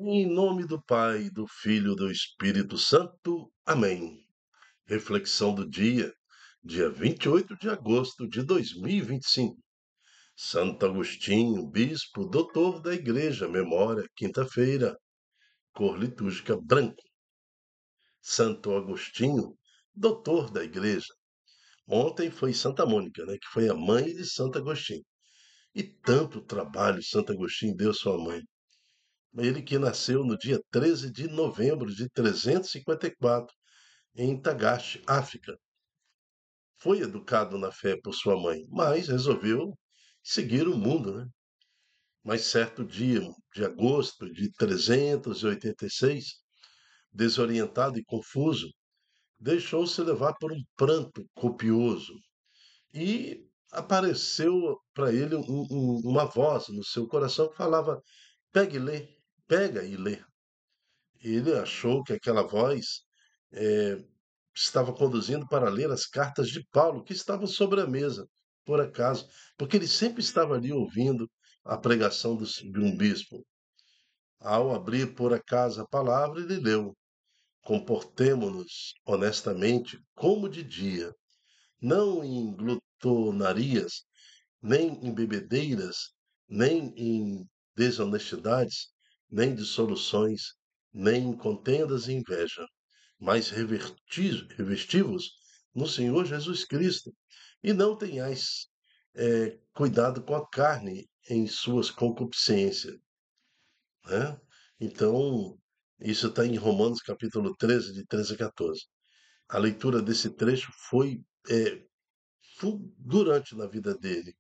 Em nome do Pai, do Filho e do Espírito Santo. Amém. Reflexão do dia 28 de agosto de 2025. Santo Agostinho, bispo, doutor da Igreja, memória, quinta-feira, cor litúrgica branco. Santo Agostinho, doutor da Igreja. Ontem foi Santa Mônica, né, que foi a mãe de Santo Agostinho. E tanto trabalho Santo Agostinho deu sua mãe. Ele que nasceu no dia 13 de novembro de 354, em Tagaste, África. Foi educado na fé por sua mãe, mas resolveu seguir o mundo, né? Mas certo dia de agosto de 386, desorientado e confuso, deixou-se levar por um pranto copioso e apareceu para ele uma voz no seu coração que falava: "Pegue e lê, pega e lê". Ele achou que aquela voz eh, estava conduzindo para ler as cartas de Paulo, que estavam sobre a mesa, por acaso, porque ele sempre estava ali ouvindo a pregação de um bispo. Ao abrir por acaso a palavra, ele leu: "Comportemo-nos honestamente como de dia, não em glutonarias, nem em bebedeiras, nem em desonestidades, nem dissoluções, nem em contendas e inveja, mas revestivos no Senhor Jesus Cristo, e não tenhais cuidado com a carne em suas concupiscências", né? Então, isso está em Romanos capítulo 13, de 13 a 14. A leitura desse trecho foi fulgurante na vida dele.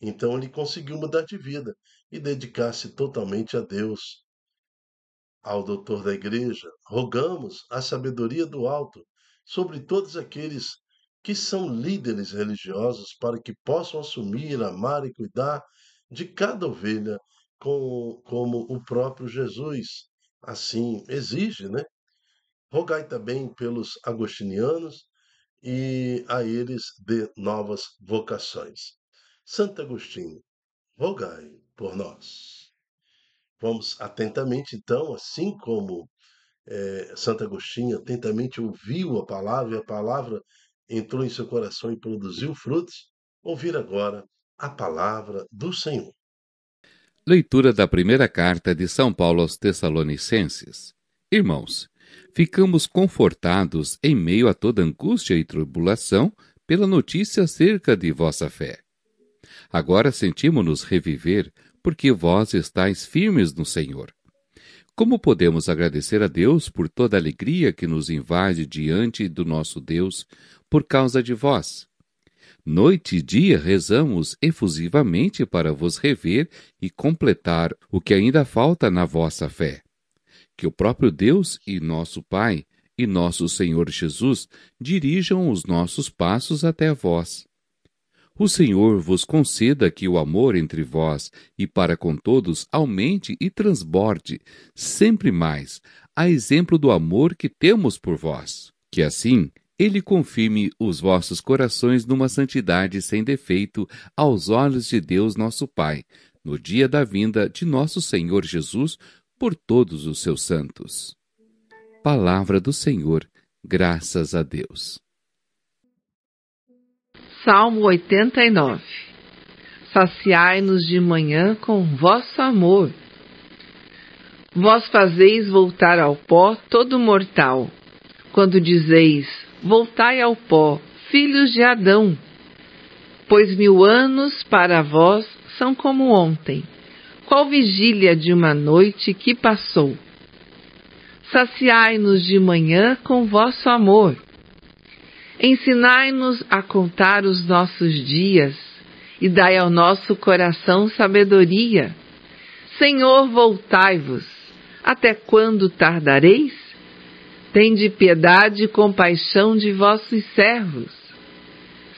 Então ele conseguiu mudar de vida e dedicar-se totalmente a Deus. Ao doutor da Igreja, rogamos a sabedoria do alto sobre todos aqueles que são líderes religiosos para que possam assumir, amar e cuidar de cada ovelha como o próprio Jesus assim exige, né? Rogai também pelos agostinianos e a eles dê novas vocações. Santo Agostinho, rogai por nós. Vamos atentamente, então, assim como Santo Agostinho atentamente ouviu a palavra e a palavra entrou em seu coração e produziu frutos, ouvir agora a palavra do Senhor. Leitura da primeira carta de São Paulo aos Tessalonicenses. Irmãos, ficamos confortados em meio a toda angústia e tribulação pela notícia acerca de vossa fé. Agora sentimos-nos reviver, porque vós estáis firmes no Senhor. Como podemos agradecer a Deus por toda a alegria que nos invade diante do nosso Deus por causa de vós? Noite e dia rezamos efusivamente para vos rever e completar o que ainda falta na vossa fé. Que o próprio Deus e nosso Pai e nosso Senhor Jesus dirijam os nossos passos até vós. O Senhor vos conceda que o amor entre vós e para com todos aumente e transborde sempre mais, a exemplo do amor que temos por vós. Que assim Ele confirme os vossos corações numa santidade sem defeito aos olhos de Deus nosso Pai, no dia da vinda de nosso Senhor Jesus por todos os seus santos. Palavra do Senhor, graças a Deus. Salmo 89. Saciai-nos de manhã com vosso amor. Vós fazeis voltar ao pó todo mortal, quando dizeis: voltai ao pó, filhos de Adão. Pois 1000 anos para vós são como ontem, qual vigília de uma noite que passou. Saciai-nos de manhã com vosso amor. Ensinai-nos a contar os nossos dias, e dai ao nosso coração sabedoria. Senhor, voltai-vos. Até quando tardareis? Tende piedade e compaixão de vossos servos.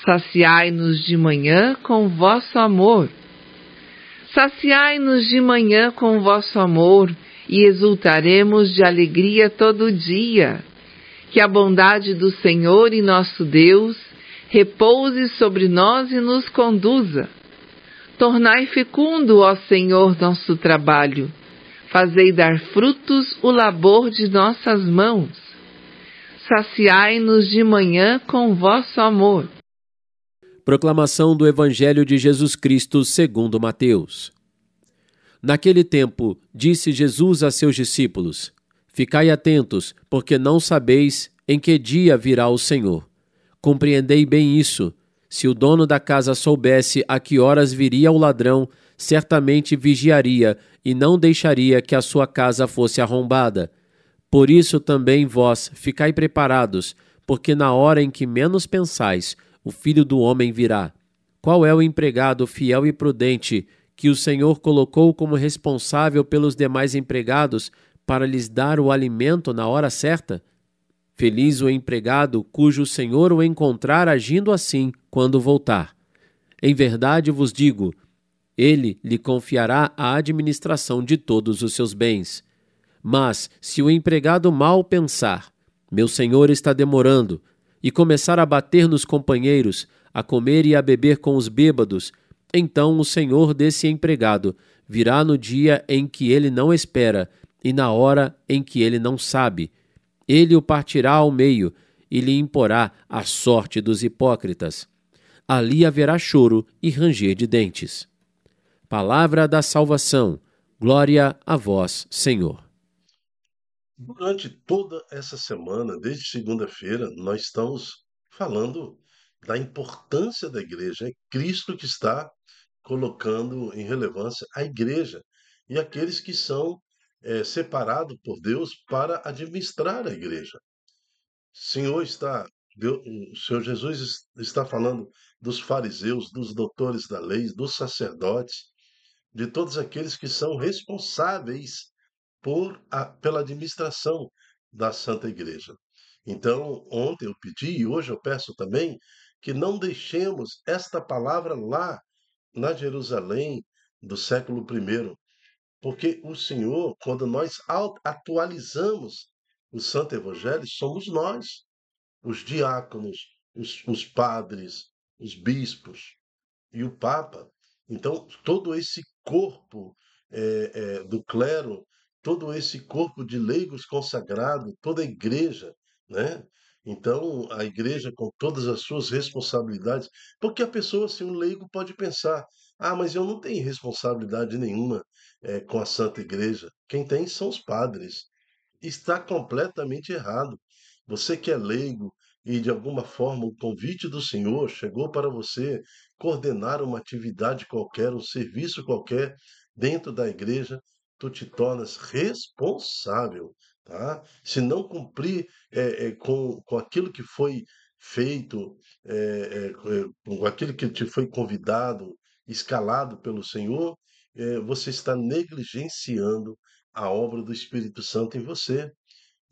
Saciai-nos de manhã com vosso amor. Saciai-nos de manhã com vosso amor, e exultaremos de alegria todo dia. Que a bondade do Senhor e nosso Deus repouse sobre nós e nos conduza. Tornai fecundo, ó Senhor, nosso trabalho. Fazei dar frutos o labor de nossas mãos. Saciai-nos de manhã com vosso amor. Proclamação do Evangelho de Jesus Cristo segundo Mateus. Naquele tempo, disse Jesus a seus discípulos: Ficai atentos, porque não sabeis em que dia virá o Senhor. Compreendei bem isso. Se o dono da casa soubesse a que horas viria o ladrão, certamente vigiaria e não deixaria que a sua casa fosse arrombada. Por isso também vós ficai preparados, porque na hora em que menos pensais, o Filho do Homem virá. Qual é o empregado fiel e prudente que o Senhor colocou como responsável pelos demais empregados para lhes dar o alimento na hora certa? Feliz o empregado cujo Senhor o encontrar agindo assim quando voltar. Em verdade vos digo, ele lhe confiará a administração de todos os seus bens. Mas, se o empregado mal pensar, meu senhor está demorando, e começar a bater nos companheiros, a comer e a beber com os bêbados, então o senhor desse empregado virá no dia em que ele não espera e na hora em que ele não sabe. Ele o partirá ao meio e lhe imporá a sorte dos hipócritas. Ali haverá choro e ranger de dentes. Palavra da salvação. Glória a vós, Senhor. Durante toda essa semana, desde segunda-feira, nós estamos falando da importância da igreja. É Cristo que está colocando em relevância a igreja e aqueles que são separados por Deus para administrar a igreja. O Senhor Jesus está falando dos fariseus, dos doutores da lei, dos sacerdotes, de todos aqueles que são responsáveis pela administração da Santa Igreja. Então, ontem eu pedi e hoje eu peço também que não deixemos esta palavra lá na Jerusalém do século I, porque o Senhor, quando nós atualizamos o Santo Evangelho, somos nós, os diáconos, os padres, os bispos e o Papa. Então, todo esse corpo do clero, todo esse corpo de leigos consagrados, toda a igreja, né? Então, a igreja com todas as suas responsabilidades, porque a pessoa, assim, um leigo pode pensar, mas eu não tenho responsabilidade nenhuma com a Santa Igreja. Quem tem são os padres. Está completamente errado. Você que é leigo e de alguma forma o convite do Senhor chegou para você coordenar uma atividade qualquer, um serviço qualquer dentro da igreja, tu te tornas responsável, tá? Se não cumprir com aquilo que foi feito, com aquilo que te foi convidado, escalado pelo Senhor, você está negligenciando a obra do Espírito Santo em você.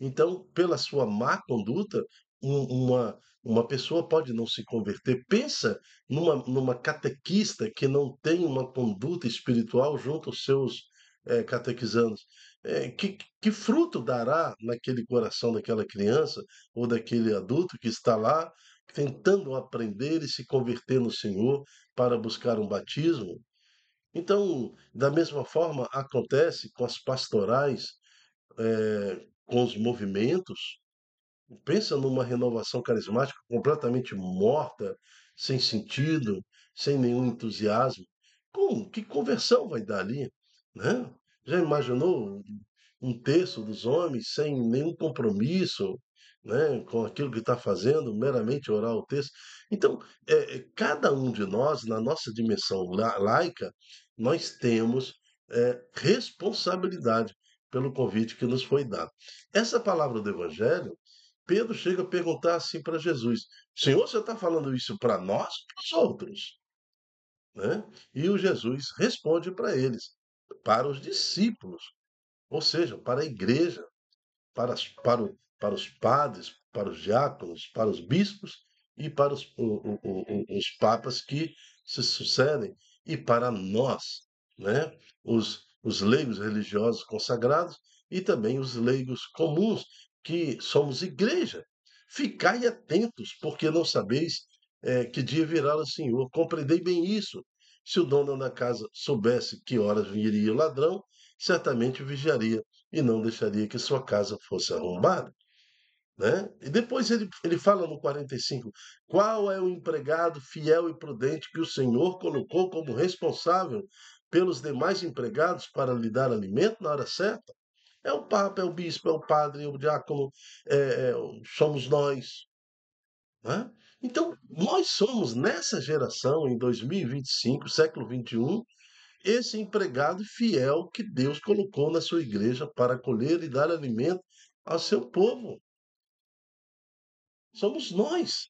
Então, pela sua má conduta, uma pessoa pode não se converter. Pensa numa catequista que não tem uma conduta espiritual junto aos seus catequizandos. Que fruto dará naquele coração daquela criança ou daquele adulto que está lá tentando aprender e se converter no Senhor para buscar um batismo? Então, da mesma forma, acontece com as pastorais, com os movimentos. Pensa numa renovação carismática completamente morta, sem sentido, sem nenhum entusiasmo. Como? Que conversão vai dar ali? Né? Já imaginou um terço dos homens sem nenhum compromisso, né, com aquilo que está fazendo, meramente orar o texto? Então, cada um de nós, na nossa dimensão laica, nós temos responsabilidade pelo convite que nos foi dado. Essa palavra do Evangelho, Pedro chega a perguntar assim para Jesus: Senhor, você está falando isso para nós ou para os outros? Né? E o Jesus responde para eles, para os discípulos, ou seja, para a igreja, para os padres, para os diáconos, para os bispos e para os papas que se sucedem, e para nós, né? Os leigos religiosos consagrados e também os leigos comuns, que somos igreja. Ficai atentos, porque não sabeis que dia virá o Senhor. Compreendei bem isso. Se o dono da casa soubesse que horas viria o ladrão, certamente vigiaria e não deixaria que sua casa fosse arrombada, né? E depois ele fala no 45, qual é o empregado fiel e prudente que o Senhor colocou como responsável pelos demais empregados para lhe dar alimento na hora certa? É o Papa, é o Bispo, é o Padre, é o Diácono, somos nós, né? Então, nós somos, nessa geração, em 2025, século 21, esse empregado fiel que Deus colocou na sua igreja para acolher e dar alimento ao seu povo. Somos nós.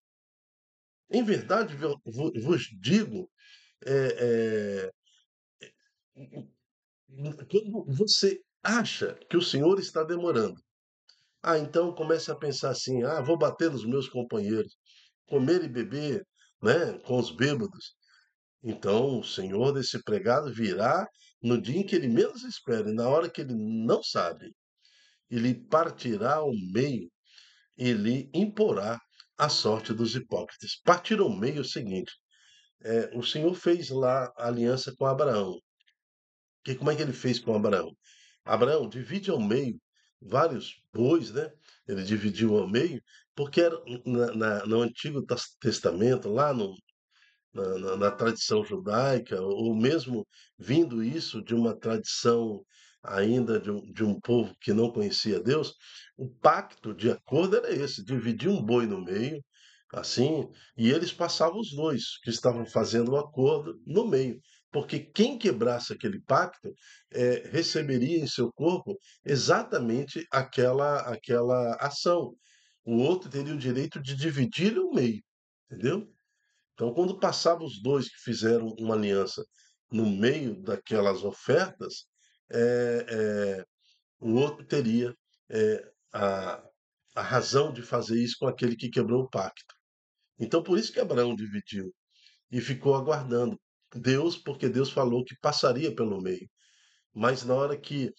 Em verdade, vos digo, é, quando você acha que o Senhor está demorando, então comece a pensar assim: vou bater nos meus companheiros, comer e beber, né, com os bêbados. Então o Senhor desse pregado virá no dia em que ele menos espera, e na hora que ele não sabe, ele partirá ao meio, ele imporá a sorte dos hipócritas. Partir ao meio é o seguinte: o Senhor fez lá a aliança com Abraão. Como é que ele fez com Abraão? Abraão divide ao meio vários bois, né? Ele dividiu ao meio, porque era no Antigo Testamento, lá no, na tradição judaica, ou mesmo vindo isso de uma tradição ainda de um povo que não conhecia Deus, o pacto de acordo era esse: dividir um boi no meio, assim, e eles passavam os dois que estavam fazendo o acordo no meio. Porque quem quebrasse aquele pacto receberia em seu corpo exatamente aquela ação. O outro teria o direito de dividir o meio, entendeu? Então, quando passavam os dois que fizeram uma aliança no meio daquelas ofertas, eh o outro teria a, a razão de fazer isso com aquele que quebrou o pacto. Então, por isso que Abraão dividiu e ficou aguardando Deus, porque Deus falou que passaria pelo meio. Mas na hora que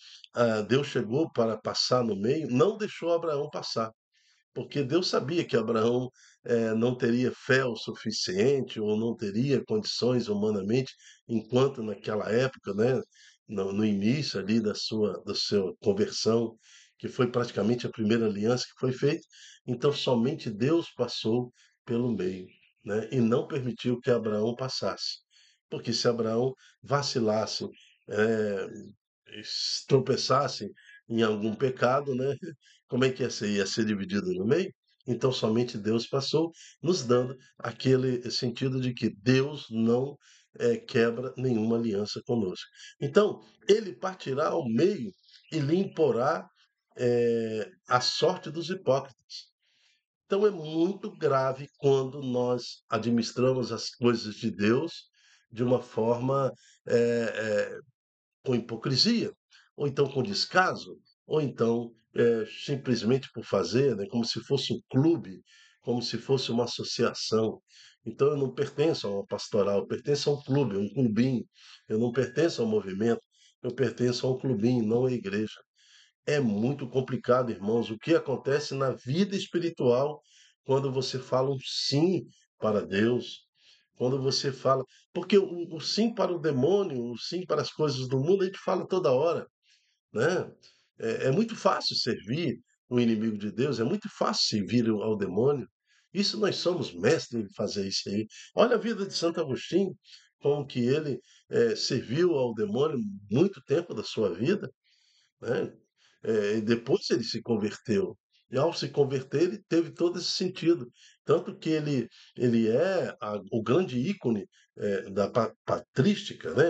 Deus chegou para passar no meio, não deixou Abraão passar, porque Deus sabia que Abraão não teria fé o suficiente ou não teria condições humanamente, enquanto naquela época, né, no início ali da sua conversão, que foi praticamente a primeira aliança que foi feita, então somente Deus passou pelo meio, né, e não permitiu que Abraão passasse, porque se Abraão vacilasse, eh, tropeçasse em algum pecado, né? Como é que ia ser? Ia ser dividido no meio? Então somente Deus passou, nos dando aquele sentido de que Deus não quebra nenhuma aliança conosco. Então, ele partirá ao meio e lhe imporá a sorte dos hipócritas. Então é muito grave quando nós administramos as coisas de Deus de uma forma com hipocrisia, ou então com descaso, ou então simplesmente por fazer, né, como se fosse um clube, como se fosse uma associação. Então eu não pertenço a uma pastoral, eu pertenço a um clube, a um clubinho. Eu não pertenço ao movimento, eu pertenço a um clubinho, não à igreja. É muito complicado, irmãos, o que acontece na vida espiritual quando você fala um sim para Deus, quando você fala. Porque o sim para o demônio, o sim para as coisas do mundo, a gente fala toda hora, né? É muito fácil servir o inimigo de Deus, é muito fácil servir ao demônio. Isso nós somos mestres em fazer isso aí. Olha a vida de Santo Agostinho, como que ele serviu ao demônio muito tempo da sua vida, né? E depois ele se converteu. E ao se converter, ele teve todo esse sentido. Tanto que ele é o grande ícone da patrística, né?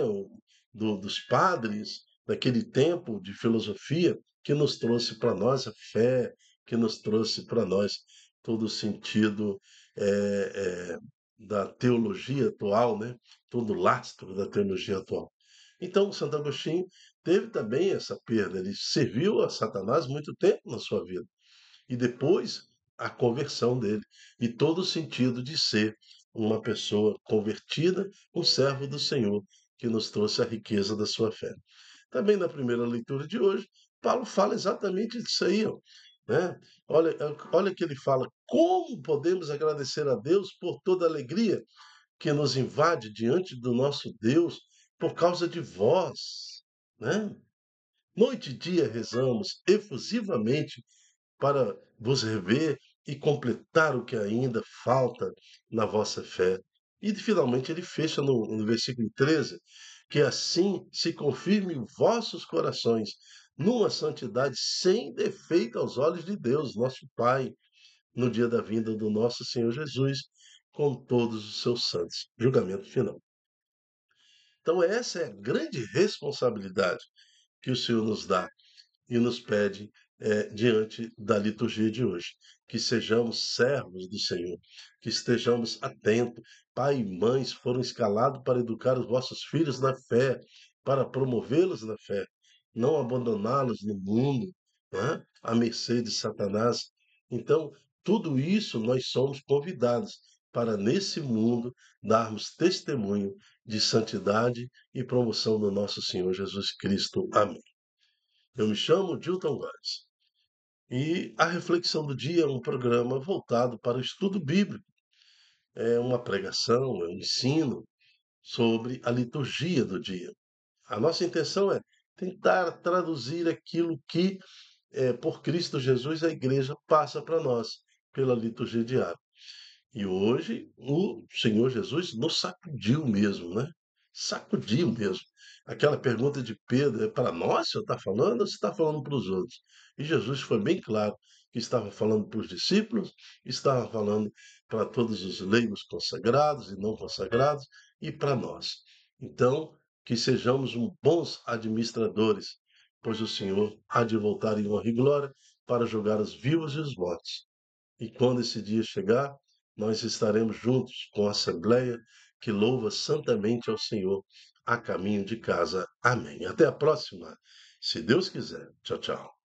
Dos padres daquele tempo de filosofia que nos trouxe para nós a fé, que nos trouxe para nós todo o sentido da teologia atual, né? Todo o lastro da teologia atual. Então, Santo Agostinho teve também essa perda. Ele serviu a Satanás muito tempo na sua vida. E depois a conversão dele. E todo o sentido de ser uma pessoa convertida, um servo do Senhor, que nos trouxe a riqueza da sua fé. Também na primeira leitura de hoje, Paulo fala exatamente disso aí, ó, né? Olha, olha que ele fala: como podemos agradecer a Deus por toda a alegria que nos invade diante do nosso Deus por causa de vós, né? Noite e dia rezamos efusivamente para vos rever e completar o que ainda falta na vossa fé. E finalmente ele fecha no versículo 13, que assim se confirme vossos corações numa santidade sem defeito aos olhos de Deus, nosso Pai, no dia da vinda do nosso Senhor Jesus, com todos os seus santos. Julgamento final. Então essa é a grande responsabilidade que o Senhor nos dá e nos pede diante da liturgia de hoje. Que sejamos servos do Senhor, que estejamos atentos. Pai e mães foram escalados para educar os vossos filhos na fé, para promovê-los na fé, não abandoná-los no mundo, né, à mercê de Satanás. Então, tudo isso nós somos convidados para, nesse mundo, darmos testemunho de santidade e promoção do nosso Senhor Jesus Cristo. Amém. Eu me chamo Dilton Góes e a Reflexão do Dia é um programa voltado para o estudo bíblico. É uma pregação, é um ensino sobre a liturgia do dia. A nossa intenção é tentar traduzir aquilo que, por Cristo Jesus, a igreja passa para nós pela liturgia diária. E hoje o Senhor Jesus nos sacudiu mesmo, né? Sacudiu mesmo. Aquela pergunta de Pedro, é para nós o senhor está falando ou você está falando para os outros? E Jesus foi bem claro que estava falando para os discípulos, estava falando para todos os leigos consagrados e não consagrados e para nós. Então, que sejamos bons administradores, pois o Senhor há de voltar em honra e glória para julgar os vivos e os mortos. E quando esse dia chegar, nós estaremos juntos com a Assembleia que louva santamente ao Senhor a caminho de casa. Amém. Até a próxima, se Deus quiser. Tchau, tchau.